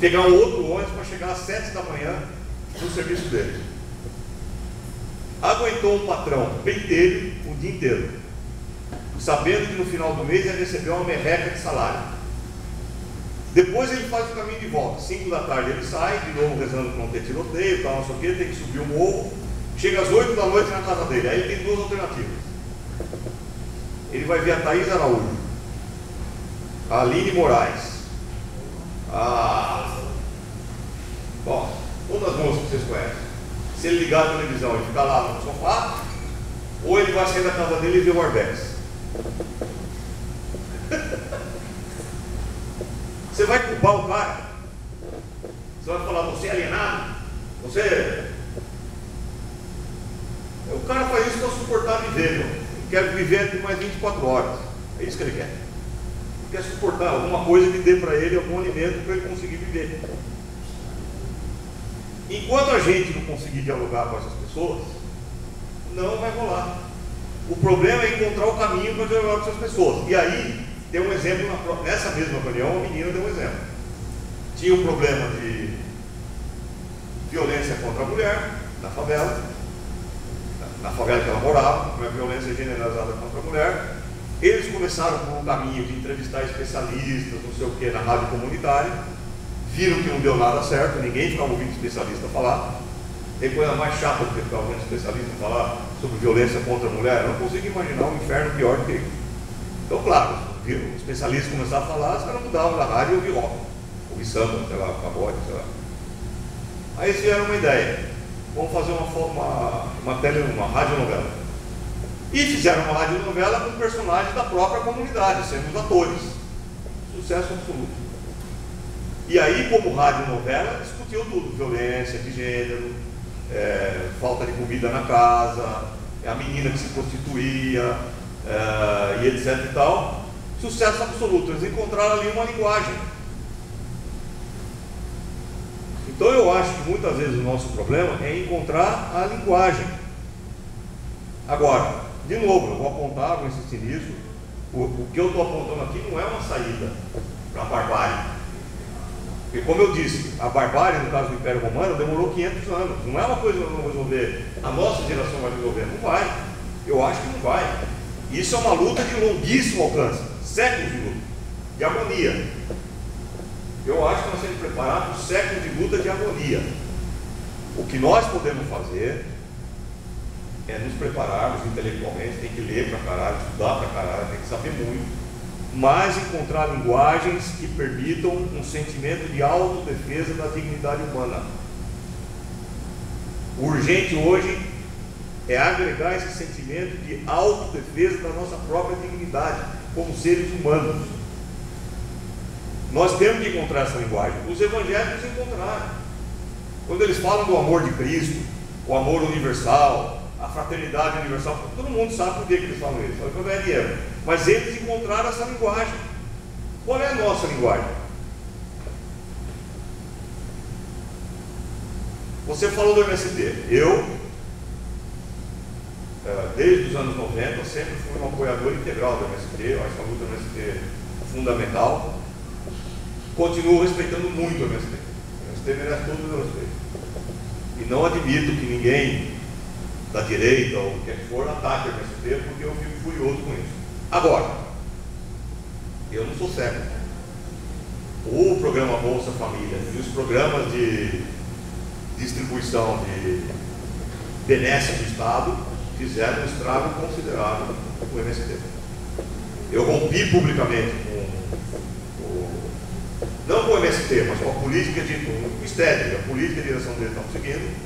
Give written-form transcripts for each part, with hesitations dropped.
pegar um outro ônibus para chegar às 7 da manhã no serviço dele. Aguentou um patrão pentelho o dia inteiro, sabendo que no final do mês ia receber uma merreca de salário. Depois ele faz o caminho de volta, 5 da tarde ele sai, de novo rezando para não ter tiroteio, tal, não sei o que, tem que subir o morro, chega às 8 da noite na casa dele. Aí ele tem duas alternativas. Ele vai ver a Thaís Araújo, a Aline Moraes, bom, todas as moças que vocês conhecem. Se ele ligar a televisão e ficar lá no sofá, ou ele vai sair da casa dele e ver o Arbex. Você vai culpar o cara? Você vai falar, você é alienado? Você... O cara faz isso para suportar viver, meu. Ele quer viver por mais 24 horas. É isso que ele quer. Ele quer suportar alguma coisa que dê para ele algum alimento para ele conseguir viver. Enquanto a gente não conseguir dialogar com essas pessoas, não vai rolar. O problema é encontrar o caminho para dialogar com essas pessoas. E aí, tem um exemplo, nessa mesma reunião, uma menina deu um exemplo. Tinha um problema de violência contra a mulher, na favela que ela morava, uma violência generalizada contra a mulher. Eles começaram por um caminho de entrevistar especialistas, não sei o que, na rádio comunitária. Viram que não deu nada certo, ninguém ficava ouvindo especialista falar. Tem coisa mais chata do que ficar ouvindo especialista falar sobre violência contra a mulher. Eu não consigo imaginar um inferno pior do que isso. Então, claro, os especialistas começaram a falar, os caras mudavam da rádio e ouviam rock, ouviam samba, sei lá, pagode, sei lá. Aí eles tiveram uma ideia: vamos fazer uma radionovela. E fizeram uma radionovela com personagens da própria comunidade, sendo os atores. Sucesso absoluto. E aí, como radionovela, discutiu tudo: violência de gênero, falta de comida na casa, a menina que se prostituía, e etc e tal. Sucesso absoluto. Eles encontraram ali uma linguagem. Então eu acho que muitas vezes o nosso problema é encontrar a linguagem. Agora, de novo, eu vou apontar, vou insistir nisso, o que eu estou apontando aqui não é uma saída para a barbárie. Porque, como eu disse, a barbárie, no caso do Império Romano, demorou 500 anos. Não é uma coisa que nós vamos resolver, a nossa geração vai resolver. Não vai. Eu acho que não vai. Isso é uma luta de longuíssimo alcance, séculos de luta, de agonia. Eu acho que nós temos que preparar para um século de luta de agonia. O que nós podemos fazer é nos prepararmos intelectualmente, tem que ler pra caralho, estudar pra caralho, tem que saber muito, mas encontrar linguagens que permitam um sentimento de autodefesa da dignidade humana. O urgente hoje é agregar esse sentimento de autodefesa da nossa própria dignidade como seres humanos. Nós temos que encontrar essa linguagem. Os evangélicos encontraram. Quando eles falam do amor de Cristo, o amor universal, a fraternidade universal, todo mundo sabe por que eles falam isso, é o evangelho. Mas eles encontraram essa linguagem. Qual é a nossa linguagem? Você falou do MST. Eu, desde os anos 90, sempre fui um apoiador integral do MST. Eu acho a luta do MST fundamental. Continuo respeitando muito o MST. O MST merece todo o meu respeito. E não admito que ninguém da direita ou o que for ataque o MST, porque eu fico furioso com isso. Agora, eu não sou cego. O programa Bolsa Família e os programas de distribuição de benesses do Estado fizeram um estrago considerável com o MST. Eu rompi publicamente não com o MST, mas com a política o STED, a política de direção deles estão seguindo,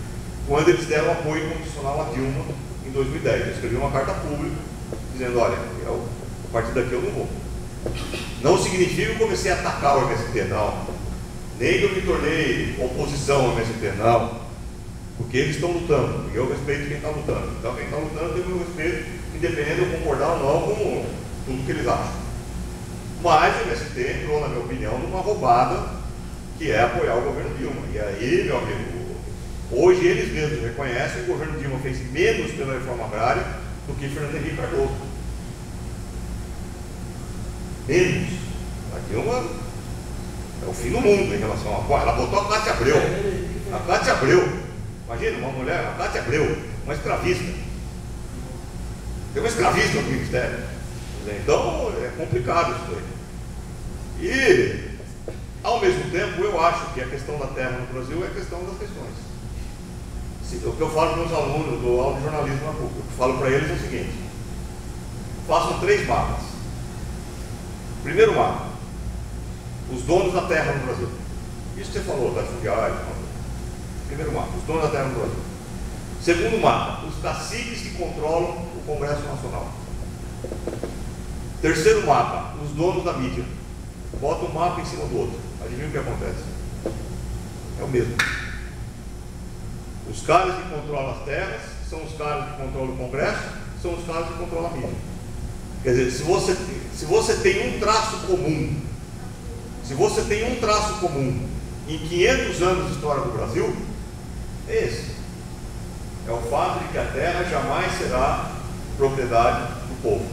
quando eles deram apoio condicional a Dilma em 2010. Eu escrevi uma carta pública dizendo: olha, a partir daqui eu não vou. Não significa que eu comecei a atacar o MST, não. Nem que eu me tornei oposição ao MST, não. Porque eles estão lutando, e eu respeito quem está lutando. Então quem está lutando tem o meu respeito, independente de eu concordar ou não com tudo que eles acham. Mas o MST entrou, na minha opinião, numa roubada que é apoiar o governo Dilma. E aí, meu amigo, hoje eles mesmos reconhecem que o governo Dilma fez menos pela reforma agrária do que Fernando Henrique Cardoso. Menos. A Dilma É o fim do mundo em relação a... Ela botou a Cátia Abreu. A Cátia Abreu. Imagina, uma mulher, a Cátia Abreu, uma escravista. Tem uma escravista no ministério. Então, é complicado isso aí. E, ao mesmo tempo, eu acho que a questão da terra no Brasil é a questão das questões. O que eu falo para os meus alunos do aula de jornalismo na PUC, o que eu falo para eles é o seguinte: façam 3 mapas. Primeiro mapa, os donos da terra no Brasil. Isso que você falou, da fundiária. Primeiro mapa, os donos da terra no Brasil. Segundo mapa, os caciques que controlam o Congresso Nacional. Terceiro mapa, os donos da mídia. Bota um mapa em cima do outro. Adivinha o que acontece? É o mesmo. Os caras que controlam as terras são os caras que controlam o Congresso, são os caras que controlam a mídia. Quer dizer, se você tem um traço comum, em 500 anos de história do Brasil, é esse. É o fato de que a terra jamais será propriedade do povo.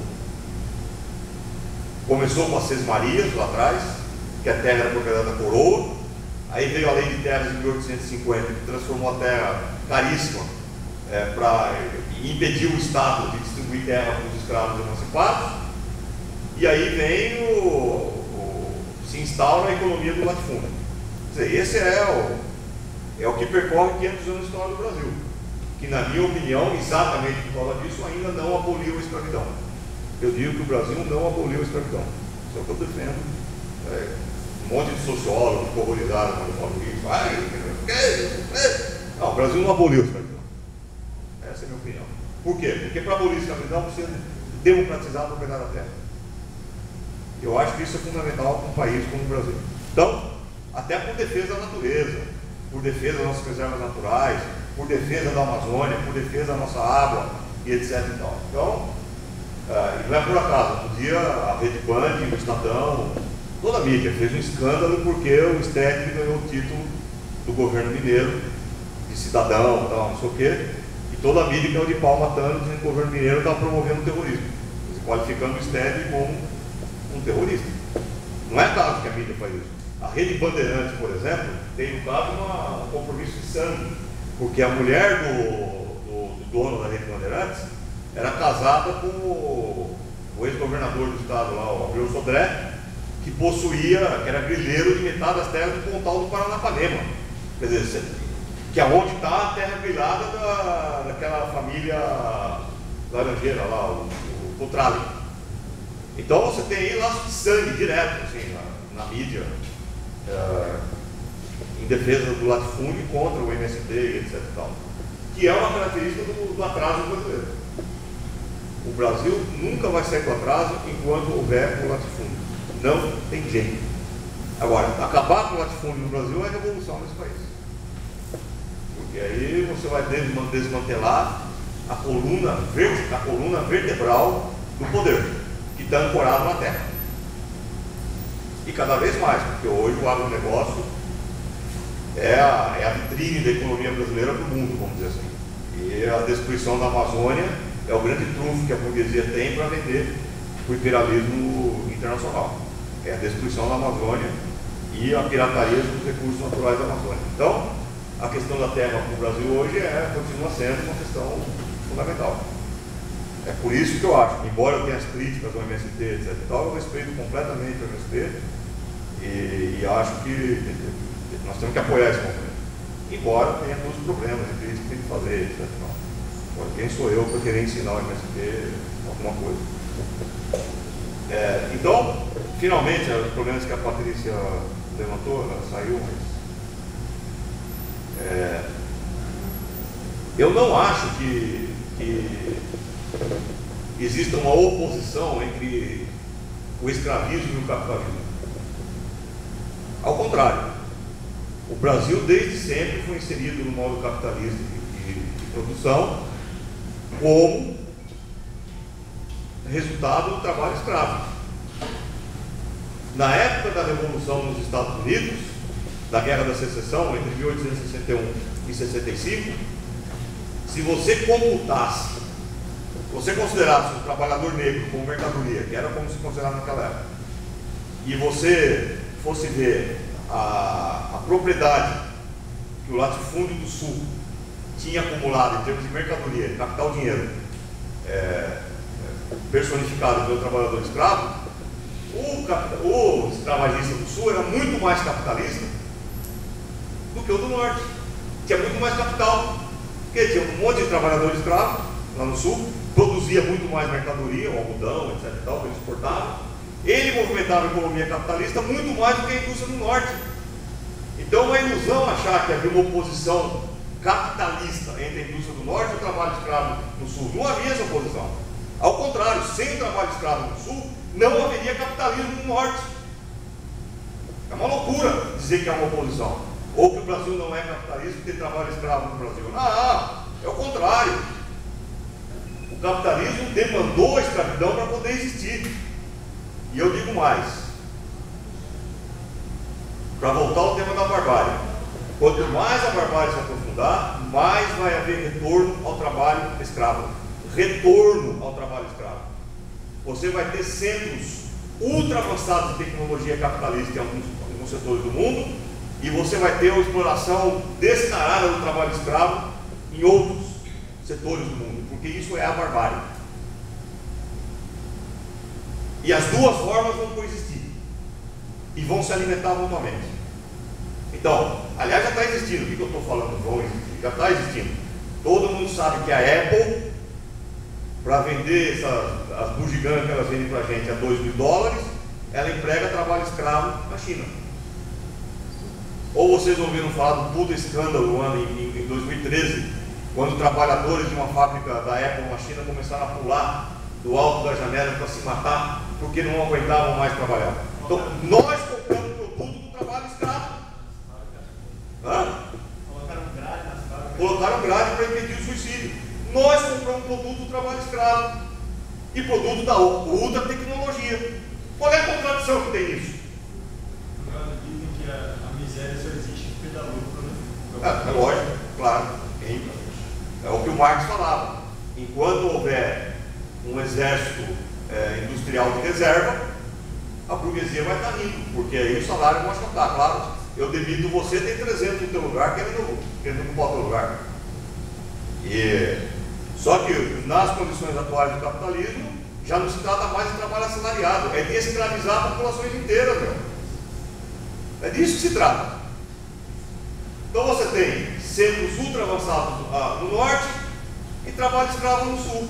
Começou com as Sesmarias lá atrás, que a terra era propriedade da coroa. Aí veio a lei de terras de 1850, que transformou a terra caríssima para impedir o Estado de distribuir terra para os escravos emancipados. E aí se instaura a economia do latifúndio. Quer dizer, esse é o que percorre 500 anos de história do Brasil, que, na minha opinião, exatamente por causa disso, ainda não aboliu a escravidão. Eu digo que o Brasil não aboliu a escravidão. Isso é o que eu defendo. Um monte de sociólogos ficou horrorizado quando eu falo isso. Não, o Brasil não aboliu a escravidão. Essa é a minha opinião. Por quê? Porque para abolir a escravidão precisa democratizar a propriedade da terra. Eu acho que isso é fundamental para um país como o Brasil. Então, até por defesa da natureza, por defesa das nossas reservas naturais, por defesa da Amazônia, por defesa da nossa água e etc. Então, não é por acaso. Outro dia a Rede Band, o Estadão, toda a mídia fez um escândalo porque o Stettin ganhou o título do governo mineiro de cidadão, tal, não sei o quê, e toda a mídia caiu de pau matando, dizendo que o governo mineiro estava promovendo o terrorismo, qualificando o Stettin como um terrorista. Não é caso que a mídia faz isso. A Rede Bandeirantes, por exemplo, tem no caso um compromisso de sangue, porque a mulher do dono da Rede Bandeirantes era casada com o ex-governador do estado lá, o Abreu Sodré, que era grileiro de metade das terras do Pontal do Paranapanema. Quer dizer, que é onde está a terra grilada daquela família laranjeira lá, o Cotrali. Então você tem aí laço de sangue direto, assim, na mídia, em defesa do latifúndio contra o MST e etc. Que é uma característica do atraso brasileiro. O Brasil nunca vai sair do atraso enquanto houver o latifúndio. Não tem jeito. Agora, acabar com o latifúndio no Brasil é a revolução nesse país. Porque aí você vai desmantelar a coluna vertebral do poder, que está ancorado na terra. E cada vez mais, porque hoje o agronegócio é a vitrine da economia brasileira para o mundo, vamos dizer assim. E a destruição da Amazônia é o grande trunfo que a burguesia tem para vender o imperialismo internacional. É a destruição da Amazônia e a pirataria dos recursos naturais da Amazônia. Então, a questão da terra no Brasil hoje continua sendo uma questão fundamental. É por isso que eu acho que, embora eu tenha as críticas ao MST, etc. eu respeito completamente o MST e acho que nós temos que apoiar esse movimento. Embora tenha todos os problemas e críticas que tem que fazer, etc. Agora, quem sou eu para querer ensinar o MST alguma coisa? Então, finalmente, os problemas que a Patrícia levantou, ela saiu, mas eu não acho que exista uma oposição entre o escravismo e o capitalismo. Ao contrário, o Brasil desde sempre foi inserido no modo capitalista de produção como resultado do trabalho escravo. Na época da Revolução nos Estados Unidos, da Guerra da Secessão, entre 1861 e 65, se você computasse, você considerasse um trabalhador negro como mercadoria, que era como se considerava naquela época, e você fosse ver a propriedade que o latifúndio do Sul tinha acumulado em termos de mercadoria, capital dinheiro, personificado pelo trabalhador escravo, o escravagista do Sul era muito mais capitalista do que o do Norte. Tinha muito mais capital, porque tinha um monte de trabalhador escravo lá no Sul, produzia muito mais mercadoria, o algodão, etc. e tal, que ele exportava. Ele movimentava a economia capitalista muito mais do que a indústria do Norte. Então é uma ilusão achar que havia uma oposição capitalista entre a indústria do Norte e o trabalho escravo no Sul. Não havia essa oposição. Ao contrário, sem o trabalho escravo no Sul, não haveria capitalismo no Norte. É uma loucura dizer que há uma oposição. Ou que o Brasil não é capitalista e tem trabalho escravo no Brasil. Não, é o contrário. O capitalismo demandou a escravidão para poder existir. E eu digo mais, para voltar ao tema da barbárie, quanto mais a barbárie se aprofundar, mais vai haver retorno ao trabalho escravo. Retorno ao trabalho escravo. Você vai ter centros ultra avançados de tecnologia capitalista em alguns setores do mundo, e você vai ter uma exploração descarada do trabalho escravo em outros setores do mundo, porque isso é a barbárie. E as duas formas vão coexistir e vão se alimentar mutuamente. Então, aliás, já está existindo. O que eu estou falando? Vão existir. Já está existindo. Todo mundo sabe que a Apple, para vender as bugigangas que elas vendem para a gente a $2.000, ela emprega trabalho escravo na China. Ou vocês ouviram falar do puta escândalo em 2013, quando trabalhadores de uma fábrica da Apple na China começaram a pular do alto da janela para se matar porque não aguentavam mais trabalhar. Então, nós compramos produto do trabalho escravo. Colocaram grade para impedir o suicídio. Nós compramos produto do trabalho escravo e produto da ultra tecnologia. Qual é a contradição que tem nisso? Dizem que a miséria só existe porque dá lucro, né? É lógico, claro. É o que o Marx falava. Enquanto houver um exército industrial de reserva, a burguesia vai estar rindo, porque aí o salário vai aumentar. Claro, eu demito você, tem 300 no teu lugar, querendo ocupar o teu lugar. Só que nas condições atuais do capitalismo, já não se trata mais de trabalho assalariado, é de escravizar populações inteiras, meu. É disso que se trata. Então você tem centros ultra avançados no norte e trabalho escravo no sul.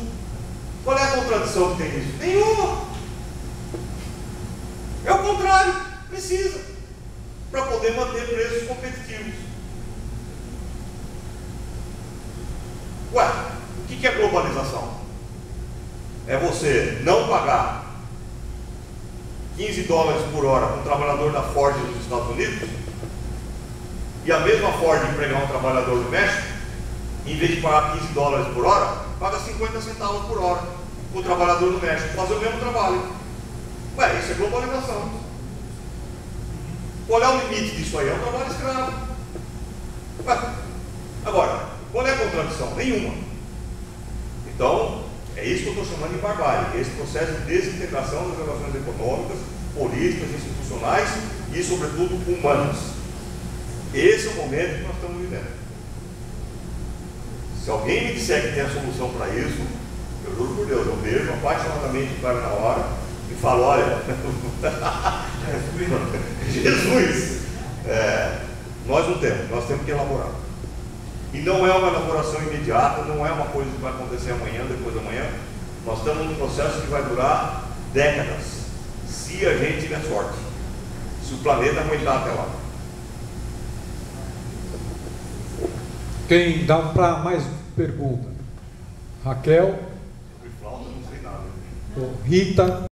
Qual é a contradição que tem nisso? Nenhuma. É o contrário, precisa, para poder manter preços competitivos. Ué, o que é globalização? É você não pagar $15 por hora para um trabalhador da Ford nos Estados Unidos e a mesma Ford empregar um trabalhador do México, em vez de pagar $15 por hora, paga 50 centavos por hora para o trabalhador do México fazer o mesmo trabalho. Ué, isso é globalização. Qual é o limite disso aí? É um trabalho escravo. Ué, agora, qual é a contradição? Nenhuma. Então, é isso que eu estou chamando de barbárie, esse processo de desintegração das relações econômicas, políticas, institucionais e, sobretudo, humanas. Esse é o momento que nós estamos vivendo. Se alguém me disser que tem a solução para isso, eu juro por Deus, eu beijo apaixonadamente o cara na hora e falo, olha, Jesus, nós não temos, nós temos que elaborar. E não é uma elaboração imediata, não é uma coisa que vai acontecer amanhã, depois de amanhã. Nós estamos num processo que vai durar décadas, se a gente tiver sorte, se o planeta aguentar até lá. Quem dá para mais pergunta? Raquel? Sobre flauta, não sei nada. Rita?